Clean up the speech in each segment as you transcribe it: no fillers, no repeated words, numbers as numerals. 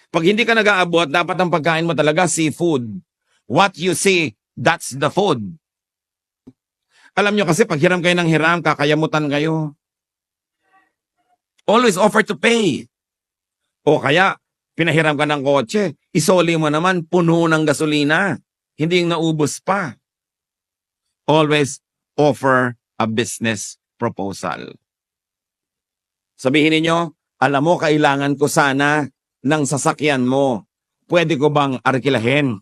Pag hindi ka nag-aabot, dapat ang pagkain mo talaga seafood. What you see, that's the food. Alam nyo kasi pag hiram kayo ng hiram, kakayamutan kayo. Always offer to pay. O kaya, pinahiram ka ng kotse, isoli mo naman, puno ng gasolina. Hindi yung naubos pa. Always offer a business proposal. Sabihin ninyo, alam mo, kailangan ko sana ng sasakyan mo. Pwede ko bang arkilahin?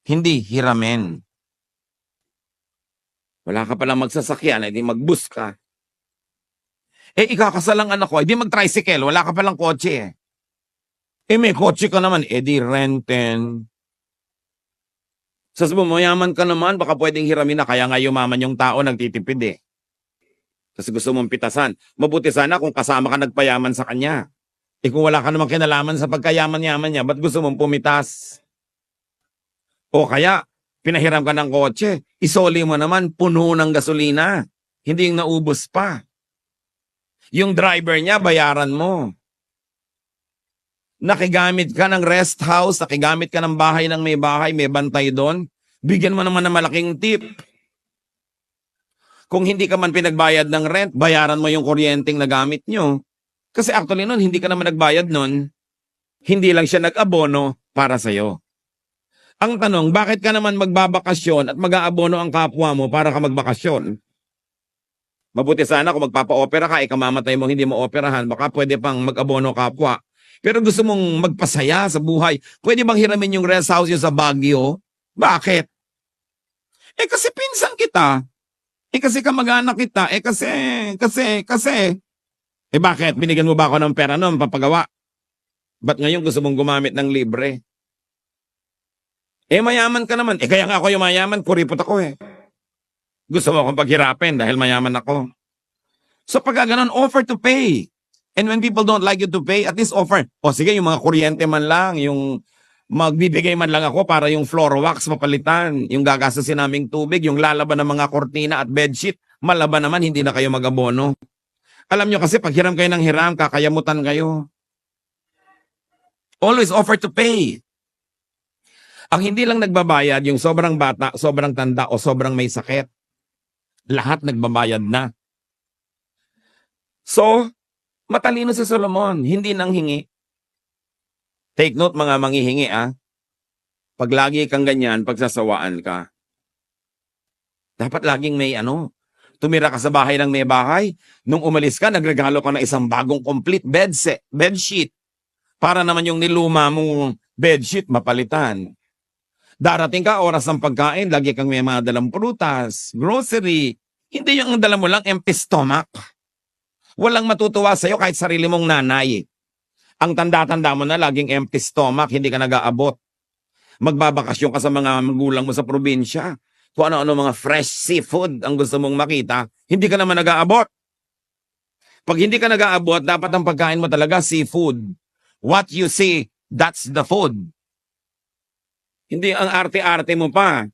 Hindi hiramin. Wala ka palang magsasakyan, edi mag-bus ka. Ikakasal ang anak ko, edi mag-tricycle, wala ka palang kotse. May kotse ka naman, edi renten. Sabi mo, mayaman ka naman, baka pwedeng hiramin na, kaya nga yumaman yung tao, nagtitipid eh. Kasi gusto mong pitasan. Mabuti sana kung kasama ka nagpayaman sa kanya. Kung wala ka namang kinalaman sa pagkayaman-yaman niya, ba't gusto mong pumitas? O kaya, pinahiram ka ng kotse, isoli mo naman, puno ng gasolina. Hindi yung naubos pa. Yung driver niya, bayaran mo. Nakigamit ka ng rest house, nakigamit ka ng bahay ng may bantay doon, bigyan mo naman ng malaking tip. Kung hindi ka man pinagbayad ng rent, bayaran mo yung kuryenteng nagamit nyo. Kasi actually nun, hindi ka naman nagbayad nun. Hindi lang siya nag-abono para sa'yo. Ang tanong, bakit ka naman magbabakasyon at mag-aabono ang kapwa mo para ka magbakasyon? Mabuti sana kung magpapa-opera ka, ikamamatay mo hindi mo operahan, baka pwede pang mag-abono kapwa. Pero gusto mong magpasaya sa buhay, pwede bang hiramin yung rest house yun sa Baguio? Bakit? Kasi pinsan kita. Kasi kamag-anak kita. Kasi. Bakit? Binigyan mo ba ako ng pera noon, papagawa? Ba't ngayon gusto mong gumamit ng libre? Mayaman ka naman. Kaya nga ako yung mayaman, kuripot ako eh. Gusto mo akong paghirapin dahil mayaman ako. So pagka ganun, offer to pay. And when people don't like you to pay, at least offer. Sige, yung mga kuryente man lang, yung magbibigay man lang ako para yung floor wax mapalitan, yung gagastusin naming tubig, yung lalaban ng mga kortina at bedsheet, malaban naman, hindi na kayo mag-abono. Alam nyo kasi pag hiram kayo ng hiram, kakayamutan kayo. Always offer to pay. Ang hindi lang nagbabayad, yung sobrang bata, sobrang tanda, o sobrang may sakit. Lahat nagbabayad na. So, matalino si Solomon, hindi nang hingi. Take note mga manghihingi Pag lagi kang ganyan, pagsasawaan ka. Dapat laging may tumira ka sa bahay ng may bahay. Nung umalis ka, nagregalo ka ng isang bagong complete bedsheet. Para naman yung niluma mong bedsheet mapalitan. Darating ka, oras ng pagkain, lagi kang may mga dalang prutas, grocery. Hindi yung dala mo lang empty stomach. Walang matutuwa sa'yo kahit sarili mong nanay. Ang tanda-tanda mo na laging empty stomach, hindi ka nag-aabot. Magbabakasyon ka sa mga magulang mo sa probinsya. Kung ano-ano mga fresh seafood ang gusto mong makita, hindi ka naman nag-aabot. Pag hindi ka nag-aabot, dapat ang pagkain mo talaga seafood. What you see, that's the food. Hindi ang arte-arte mo pa.